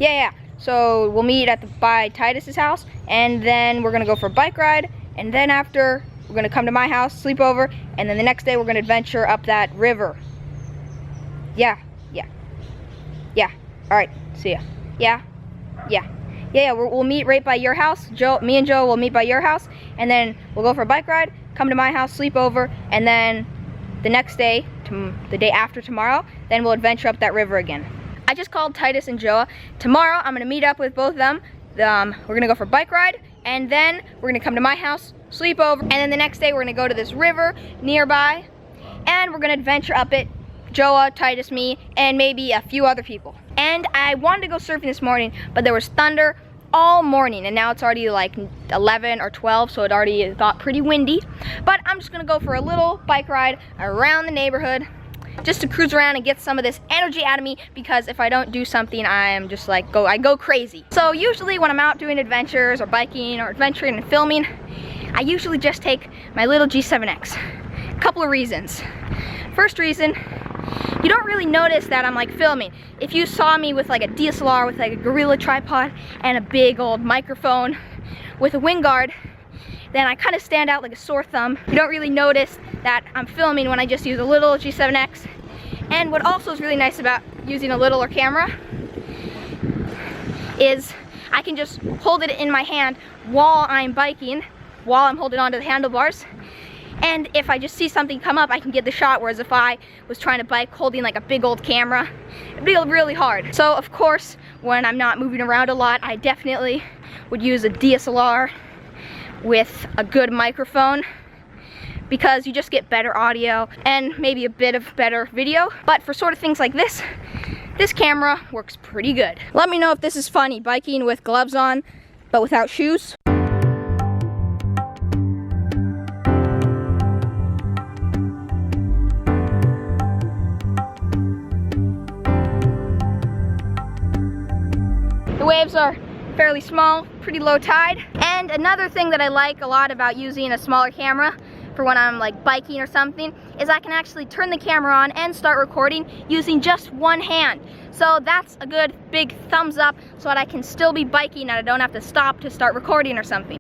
Yeah. So we'll meet by Titus's house, and then we're gonna go for a bike ride, and then after we're gonna come to my house, sleep over, and then the next day we're gonna adventure up that river. Yeah. All right, see ya. Yeah. We'll meet right by your house. Me and Joe will meet by your house, and then we'll go for a bike ride, come to my house, sleep over, and then the next day, the day after tomorrow, then we'll adventure up that river again. I just called Titus and Joa. Tomorrow, I'm gonna meet up with both of them. We're gonna go for a bike ride, and then we're gonna come to my house, sleep over, and then the next day we're gonna go to this river nearby, and we're gonna adventure up it. Joa, Titus, me, and maybe a few other people. And I wanted to go surfing this morning, but there was thunder all morning, and now it's already like 11 or 12, so it already got pretty windy. But I'm just gonna go for a little bike ride around the neighborhood, just to cruise around and get some of this energy out of me, because if I don't do something, I am just like, I go crazy. So usually when I'm out doing adventures or biking or adventuring and filming, I usually just take my little G7X. A couple of reasons. First reason, you don't really notice that I'm like filming. If you saw me with like a DSLR with like a gorilla tripod and a big old microphone with a wind guard, then I kind of stand out like a sore thumb. You don't really notice that I'm filming when I just use a little G7X. And what also is really nice about using a littler camera is I can just hold it in my hand while I'm biking, while I'm holding onto the handlebars. And if I just see something come up, I can get the shot, whereas if I was trying to bike holding like a big old camera, it'd be really hard. So of course, when I'm not moving around a lot, I definitely would use a DSLR with a good microphone, because you just get better audio and maybe a bit of better video. But for sort of things like this camera works pretty good. Let me know if this is funny, biking with gloves on, but without shoes. The waves are fairly small, pretty low tide. And another thing that I like a lot about using a smaller camera for when I'm like biking or something is I can actually turn the camera on and start recording using just one hand. So that's a good big thumbs up, so that I can still be biking and I don't have to stop to start recording or something.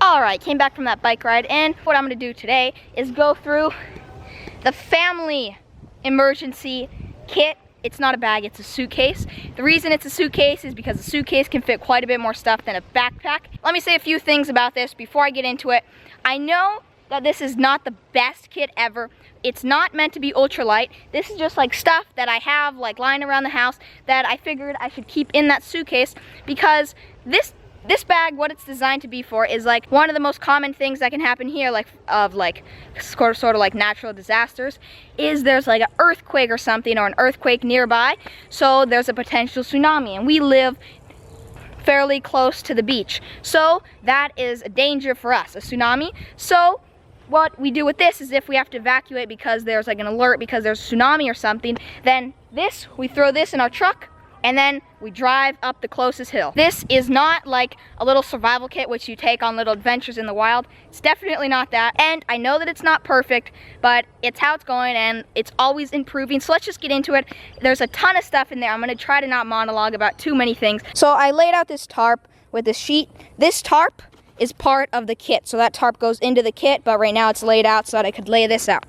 Alright, came back from that bike ride, and what I'm going to do today is go through the family emergency kit. It's not a bag, it's a suitcase. The reason it's a suitcase is because a suitcase can fit quite a bit more stuff than a backpack. Let me say a few things about this before I get into it. I know that this is not the best kit ever. It's not meant to be ultralight. This is just like stuff that I have like lying around the house that I figured I should keep in that suitcase, because this bag, what it's designed to be for, is like one of the most common things that can happen here, like sort of like natural disasters, is there's like an earthquake or something, or an earthquake nearby, so there's a potential tsunami, and we live fairly close to the beach, so that is a danger for us, a tsunami. So what we do with this is, if we have to evacuate because there's like an alert because there's a tsunami or something, then we throw this in our truck, and then we drive up the closest hill. This is not like a little survival kit which you take on little adventures in the wild. It's definitely not that. And I know that it's not perfect, but it's how it's going and it's always improving. So let's just get into it. There's a ton of stuff in there. I'm gonna try to not monologue about too many things. So I laid out this tarp with this sheet. This tarp is part of the kit. So that tarp goes into the kit, but right now it's laid out so that I could lay this out.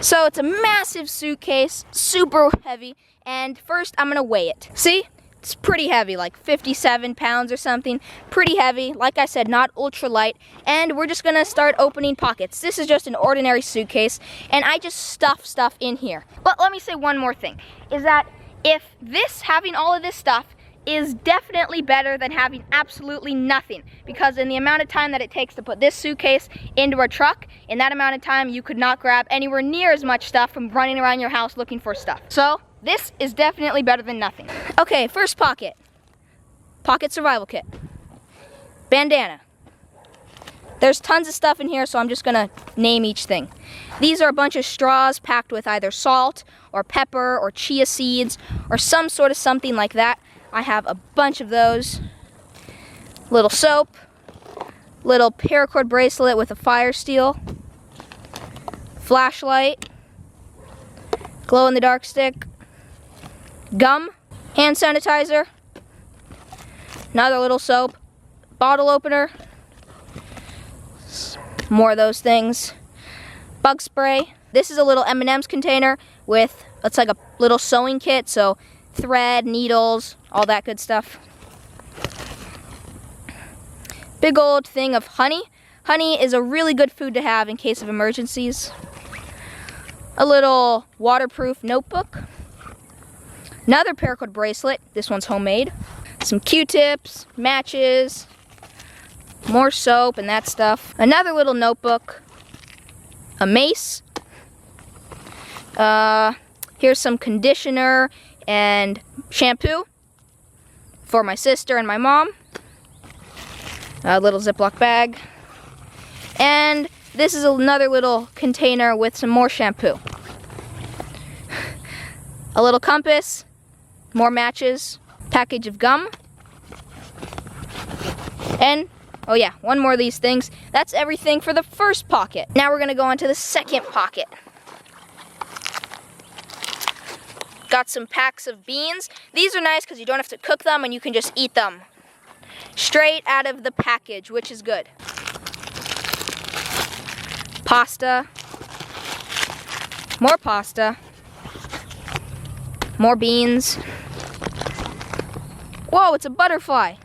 So it's a massive suitcase, super heavy. And first I'm gonna weigh it. See, it's pretty heavy, like 57 pounds or something. Pretty heavy, like I said, not ultralight. And we're just gonna start opening pockets. This is just an ordinary suitcase, and I just stuff stuff in here. But let me say one more thing, is that having all of this stuff is definitely better than having absolutely nothing, because in the amount of time that it takes to put this suitcase into our truck, in that amount of time you could not grab anywhere near as much stuff from running around your house looking for stuff. So this is definitely better than nothing. Okay, first pocket. Pocket survival kit. Bandana. There's tons of stuff in here, so I'm just gonna name each thing. These are a bunch of straws packed with either salt or pepper or chia seeds or some sort of something like that. I have a bunch of those. Little soap, little paracord bracelet with a fire steel, flashlight, glow-in-the-dark stick, gum, hand sanitizer, another little soap, bottle opener, more of those things, bug spray. This is a little M&M's container with, it's like a little sewing kit, so thread, needles, all that good stuff. Big old thing of honey. Honey is a really good food to have in case of emergencies. A little waterproof notebook. Another paracord bracelet. This one's homemade. Some Q-tips, matches, more soap and that stuff. Another little notebook. A mace. Here's some conditioner and shampoo for my sister and my mom. A little Ziploc bag. And this is another little container with some more shampoo. A little compass, more matches, package of gum. And, oh yeah, one more of these things. That's everything for the first pocket. Now we're gonna go on to the second pocket. Got some packs of beans. These are nice because you don't have to cook them and you can just eat them straight out of the package, which is good. Pasta. More pasta. More beans. Whoa, it's a butterfly.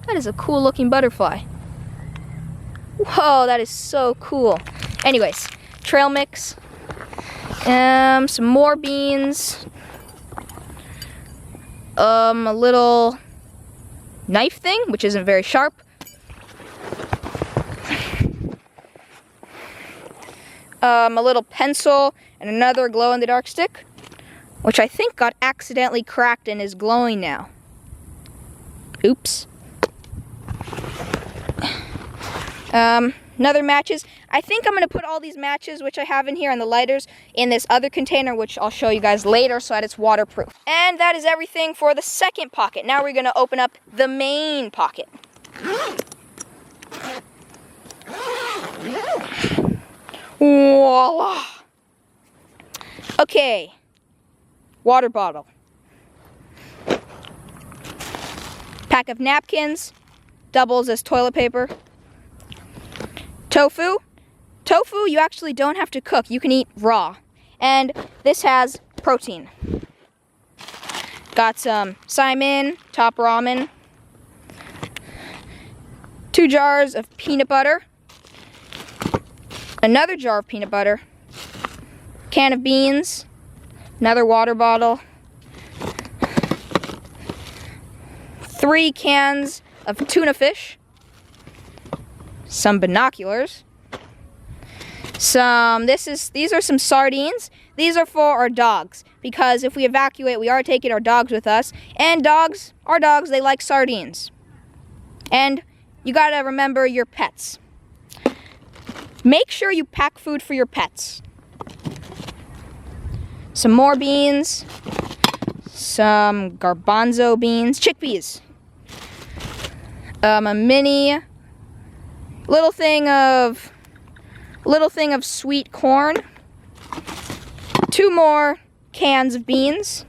That is a cool looking butterfly. Whoa, that is so cool. Anyways, trail mix. Some more beans. A little knife thing, which isn't very sharp. A little pencil and another glow-in-the-dark stick, which I think got accidentally cracked and is glowing now. Oops. Another matches. I think I'm going to put all these matches, which I have in here, and the lighters, in this other container, which I'll show you guys later so that it's waterproof. And that is everything for the second pocket. Now we're going to open up the main pocket. Voila! Okay. Water bottle. Pack of napkins. Doubles as toilet paper. Tofu. Tofu you actually don't have to cook. You can eat raw. And this has protein. Got some Simon top ramen. 2 jars of peanut butter. Another jar of peanut butter. Can of beans. Another water bottle. 3 cans of tuna fish. Some binoculars. These are some sardines. These are for our dogs because if we evacuate, we are taking our dogs with us. And our dogs, they like sardines. And you gotta remember your pets. Make sure you pack food for your pets. Some more beans. Some garbanzo beans, chickpeas. A mini little thing of sweet corn. 2 more cans of beans.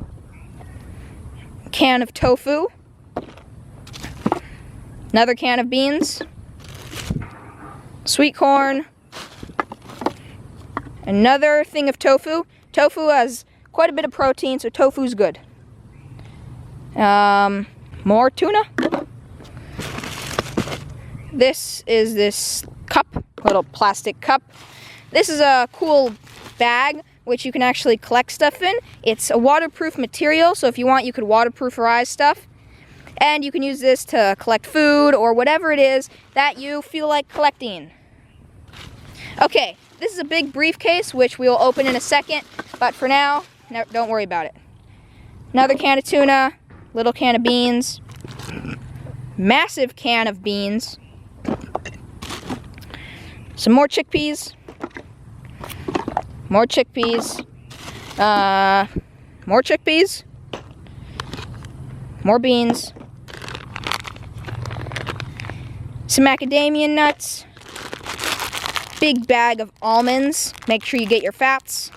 A can of tofu. Another can of beans. Sweet corn. Another thing of tofu. Tofu has quite a bit of protein, so tofu's good. More tuna. This is this cup, little plastic cup. This is a cool bag which you can actually collect stuff in. It's a waterproof material, so if you want, you could waterprooferize stuff. And you can use this to collect food or whatever it is that you feel like collecting. Okay, this is a big briefcase, which we will open in a second, but for now, no, don't worry about it. Another can of tuna, little can of beans, massive can of beans, Some more chickpeas. More chickpeas. More chickpeas. More beans. Some macadamia nuts. Big bag of almonds. Make sure you get your fats.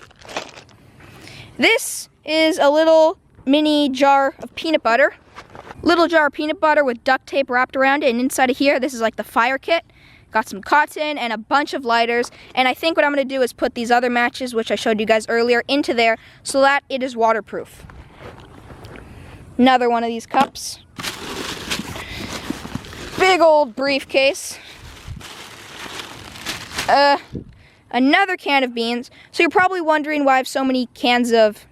This is a little mini jar of peanut butter. Little jar of peanut butter with duct tape wrapped around it, and inside of here, this is like the fire kit. Got some cotton and a bunch of lighters, and I think what I'm going to do is put these other matches, which I showed you guys earlier, into there so that it is waterproof. Another one of these cups. Big old briefcase. Another can of beans. So you're probably wondering why I have so many cans of...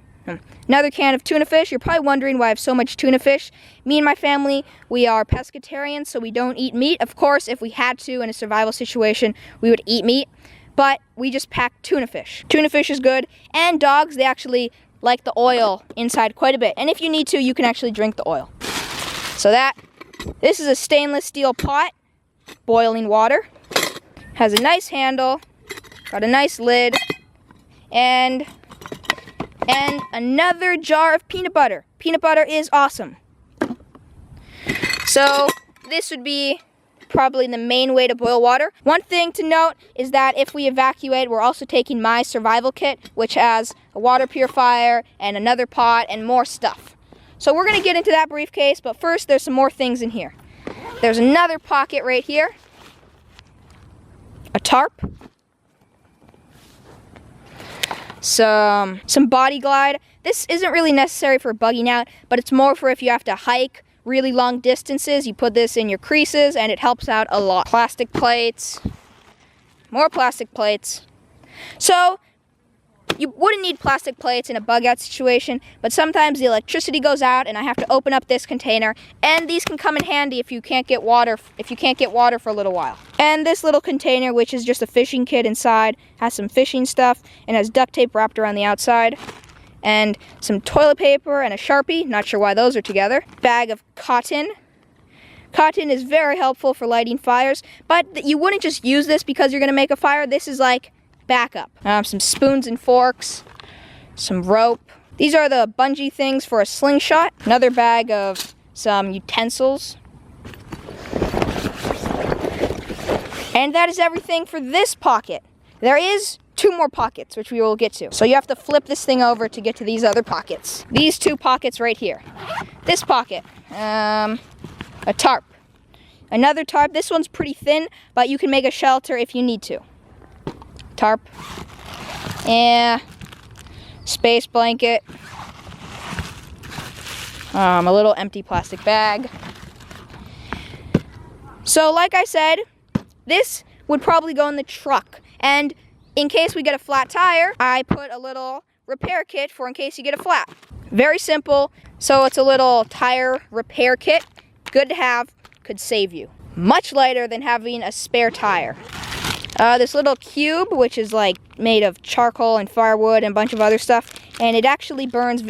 Another can of tuna fish. You're probably wondering why I have so much tuna fish. Me and my family, we are pescatarians, so we don't eat meat. Of course, if we had to in a survival situation, we would eat meat. But we just pack tuna fish. Tuna fish is good. And dogs, they actually like the oil inside quite a bit. And if you need to, you can actually drink the oil. So this is a stainless steel pot. Boiling water. Has a nice handle. Got a nice lid. And another jar of peanut butter. Peanut butter is awesome. So this would be probably the main way to boil water. One thing to note is that if we evacuate, we're also taking my survival kit, which has a water purifier and another pot and more stuff. So we're going to get into that briefcase, but first there's some more things in here. There's another pocket right here. A tarp. Some body glide. This isn't really necessary for bugging out, but it's more for if you have to hike really long distances. You put this in your creases and it helps out a lot. Plastic plates. More plastic plates. So you wouldn't need plastic plates in a bug out situation, but sometimes the electricity goes out and I have to open up this container, and these can come in handy if you can't get water for a little while. And this little container, which is just a fishing kit inside, has some fishing stuff and has duct tape wrapped around the outside, and some toilet paper and a Sharpie, not sure why those are together. Bag of cotton. Cotton is very helpful for lighting fires, but you wouldn't just use this because you're gonna make a fire. This is like backup. Some spoons and forks, some rope. These are the bungee things for a slingshot. Another bag of some utensils. And that is everything for this pocket. There is 2 more pockets, which we will get to. So you have to flip this thing over to get to these other pockets. These 2 pockets right here. This pocket, a tarp. Another tarp. This one's pretty thin, but you can make a shelter if you need to. Tarp. Yeah. Space blanket. A little empty plastic bag. So like I said, this would probably go in the truck. And in case we get a flat tire, I put a little repair kit for in case you get a flat. Very simple. So it's a little tire repair kit. Good to have. Could save you. Much lighter than having a spare tire. This little cube, which is like made of charcoal and firewood and a bunch of other stuff, and it actually burns,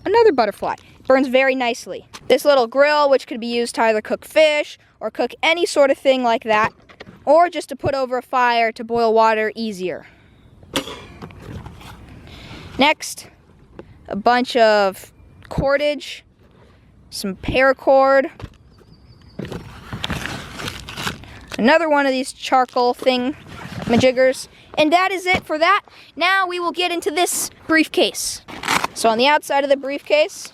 another butterfly, burns very nicely. This little grill, which could be used to either cook fish or cook any sort of thing like that, or just to put over a fire to boil water easier. Next, a bunch of cordage, some paracord, another one of these charcoal majiggers, and that is it for that. Now we will get into this briefcase. So on the outside of the briefcase,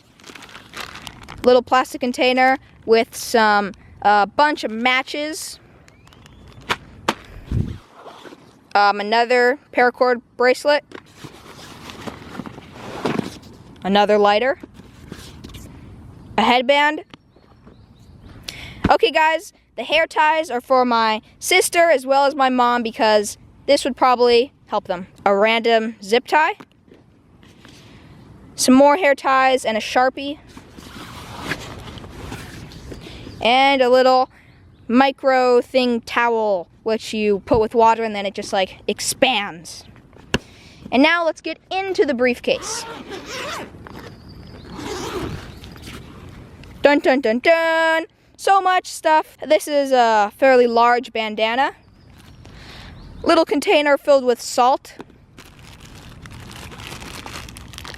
little plastic container with some bunch of matches, another paracord bracelet, another lighter, a headband. Okay guys, the hair ties are for my sister as well as my mom because this would probably help them. A random zip tie, some more hair ties and a Sharpie, and a little micro thing towel which you put with water and then it just like expands. And now let's get into the briefcase. Dun dun dun dun! So much stuff. This is a fairly large bandana. Little container filled with salt.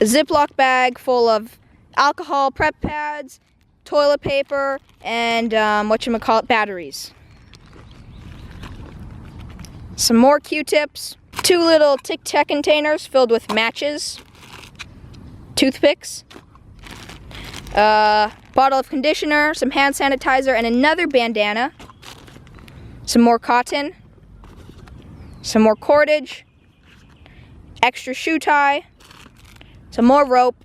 A Ziploc bag full of alcohol, prep pads, toilet paper, and batteries. Some more Q-tips. 2 little Tic Tac containers filled with matches. Toothpicks. Bottle of conditioner, some hand sanitizer, and another bandana. Some more cotton. Some more cordage. Extra shoe tie. Some more rope.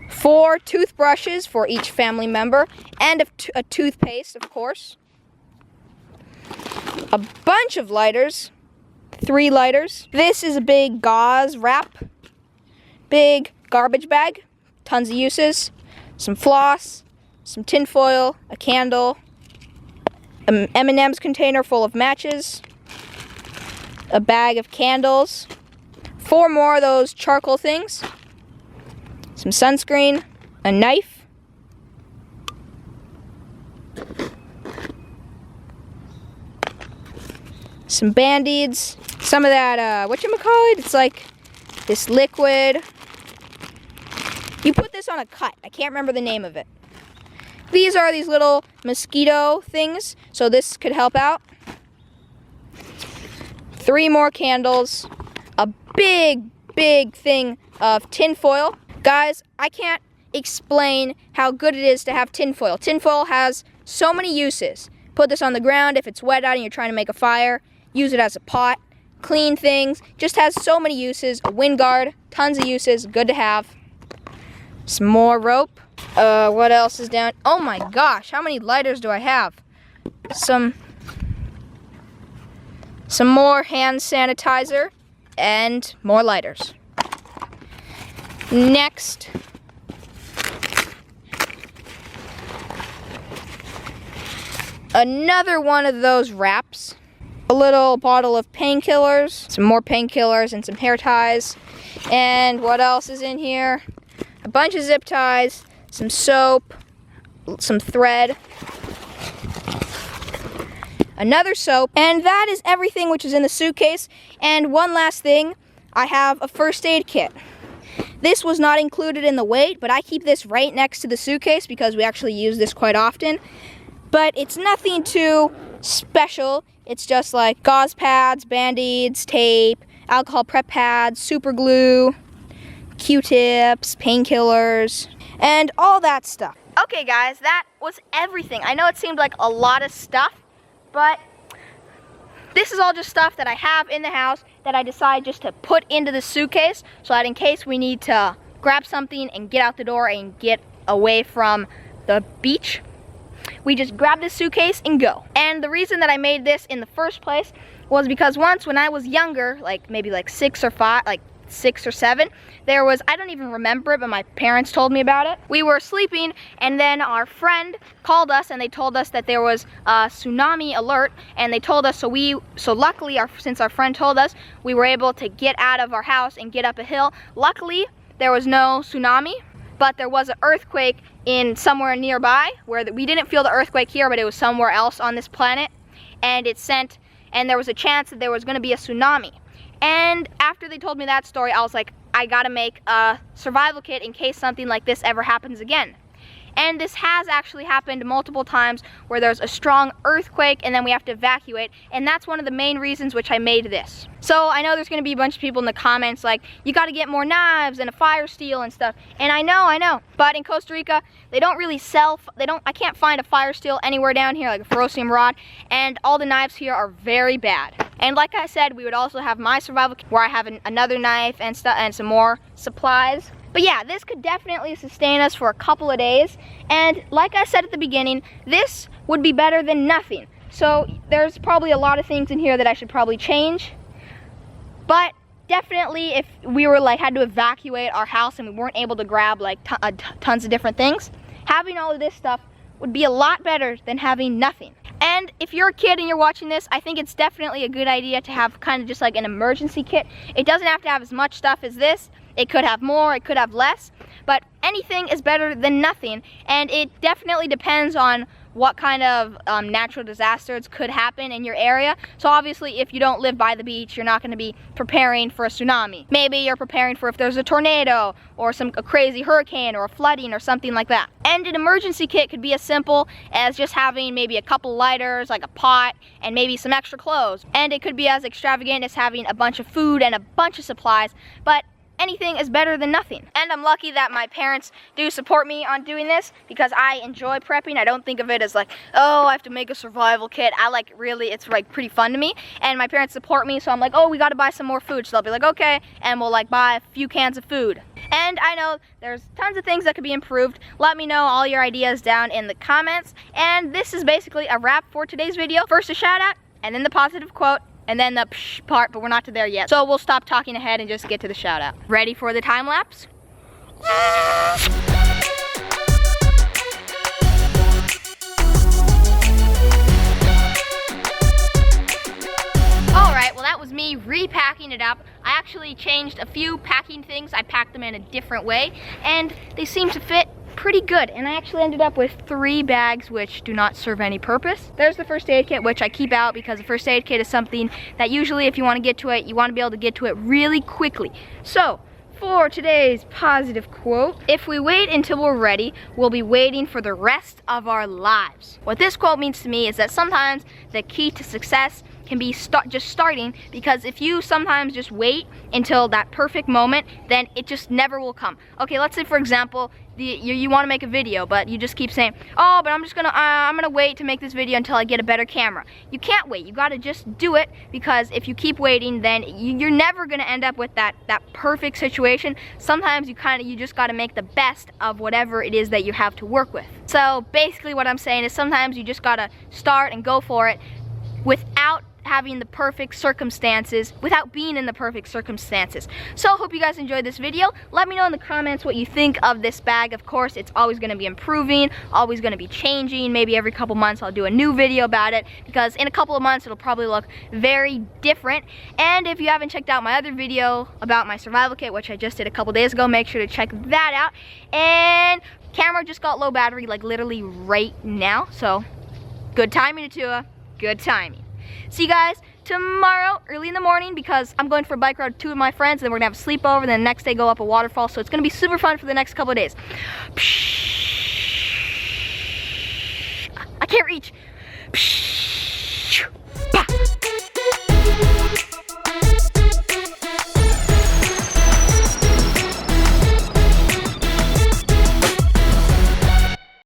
4 toothbrushes for each family member, and a toothpaste, of course. A bunch of lighters. 3 lighters. This is a big gauze wrap. Big garbage bag. Tons of uses. Some floss. Some tin foil. A candle. An M&M's container full of matches. A bag of candles. 4 more of those charcoal things. Some sunscreen. A knife. Some Band-Aids. Some of that, whatchamacallit? It's like this liquid. You put this on a cut. I can't remember the name of it. These are these little mosquito things, so this could help out. 3 more candles. A big, big thing of tin foil. Guys, I can't explain how good it is to have tin foil. Tin foil has so many uses. Put this on the ground if it's wet out and you're trying to make a fire. Use it as a pot. Clean things. Just has so many uses. A wind guard. Tons of uses. Good to have. Some more rope. What else is down? Oh my gosh, how many lighters do I have? Some more hand sanitizer and more lighters. Next, another one of those wraps. A little bottle of painkillers, some more painkillers and some hair ties. And what else is in here? A bunch of zip ties, some soap, some thread, another soap, and that is everything which is in the suitcase. And one last thing, I have a first aid kit. This was not included in the weight, but I keep this right next to the suitcase because we actually use this quite often. But it's nothing too special. It's just like gauze pads, Band-Aids, tape, alcohol prep pads, super glue, Q-tips, painkillers, and all that stuff. Okay guys, that was everything. I know it seemed like a lot of stuff, but this is all just stuff that I have in the house that I decided just to put into the suitcase so that in case we need to grab something and get out the door and get away from the beach, we just grab this suitcase and go. And the reason that I made this in the first place was because once when I was younger, like maybe like 6 or 7, there was, I don't even remember it, but my parents told me about it. We were sleeping and then our friend called us and they told us that there was a tsunami alert, and they told us, so luckily since our friend told us, we were able to get out of our house and get up a hill. Luckily there was no tsunami, but there was an earthquake in somewhere nearby where we didn't feel the earthquake here, but it was somewhere else on this planet, and and there was a chance that there was going to be a tsunami. And after they told me that story, I was like, I gotta make a survival kit in case something like this ever happens again. And this has actually happened multiple times where there's a strong earthquake and then we have to evacuate, and that's one of the main reasons which I made this. So I know there's gonna be a bunch of people in the comments like, you gotta get more knives and a fire steel and stuff. And I know, but in Costa Rica, they don't really sell, I can't find a fire steel anywhere down here, like a ferrocium rod, and all the knives here are very bad. And like I said, we would also have my survival kit where I have another knife and stuff and some more supplies. But yeah, this could definitely sustain us for a couple of days. And like I said at the beginning, this would be better than nothing. So there's probably a lot of things in here that I should probably change. But definitely if we were had to evacuate our house and we weren't able to grab tons of different things, having all of this stuff would be a lot better than having nothing. And if you're a kid and you're watching this, I think it's definitely a good idea to have kind of just like an emergency kit. It doesn't have to have as much stuff as this. It could have more, it could have less, but anything is better than nothing, and it definitely depends on what kind of natural disasters could happen in your area. So obviously, if you don't live by the beach, you're not going to be preparing for a tsunami. Maybe you're preparing for if there's a tornado or a crazy hurricane or a flooding or something like that. And an emergency kit could be as simple as just having maybe a couple lighters, like a pot, and maybe some extra clothes. And it could be as extravagant as having a bunch of food and a bunch of supplies, but anything is better than nothing. And I'm lucky that my parents do support me on doing this because I enjoy prepping. I don't think of it as like, oh, I have to make a survival kit. I like really, it's like pretty fun to me. And my parents support me, so I'm like, oh, we gotta buy some more food. So they'll be like, okay, and we'll like buy a few cans of food. And I know there's tons of things that could be improved. Let me know all your ideas down in the comments. And this is basically a wrap for today's video. First a shout out, and then the positive quote, and then the psh part, but we're not to there yet. So we'll stop talking ahead and just get to the shout out. Ready for the time lapse? Alright, well that was me repacking it up. I actually changed a few packing things. I packed them in a different way, and they seem to fit pretty good. And I actually ended up with 3 bags which do not serve any purpose. There's the first aid kit, which I keep out because the first aid kit is something that usually if you want to get to it, you want to be able to get to it really quickly. So for today's positive quote, if we wait until we're ready, we'll be waiting for the rest of our lives. What this quote means to me is that sometimes the key to success can be just starting, because if you sometimes just wait until that perfect moment, then it just never will come. Okay, let's say for example, you want to make a video, but you just keep saying, oh, but I'm gonna wait to make this video until I get a better camera. You can't wait. You gotta just do it, because if you keep waiting, then you're never gonna end up with that perfect situation. Sometimes you just gotta make the best of whatever it is that you have to work with. So basically what I'm saying is sometimes you just gotta start and go for it without having the perfect circumstances, without being in the perfect circumstances. So I hope you guys enjoyed this video. Let me know in the comments what you think of this bag. Of course, it's always going to be improving, always going to be changing. Maybe every couple months I'll do a new video about it, because in a couple of months it'll probably look very different. And if you haven't checked out my other video about my survival kit, which I just did a couple days ago, make sure to check that out. And camera just got low battery, like literally right now, so good timing, Atua, good timing. See you guys tomorrow early in the morning, because I'm going for a bike ride with 2 of my friends, and then we're gonna have a sleepover, and then the next day go up a waterfall. So it's gonna be super fun for the next couple of days. I can't reach.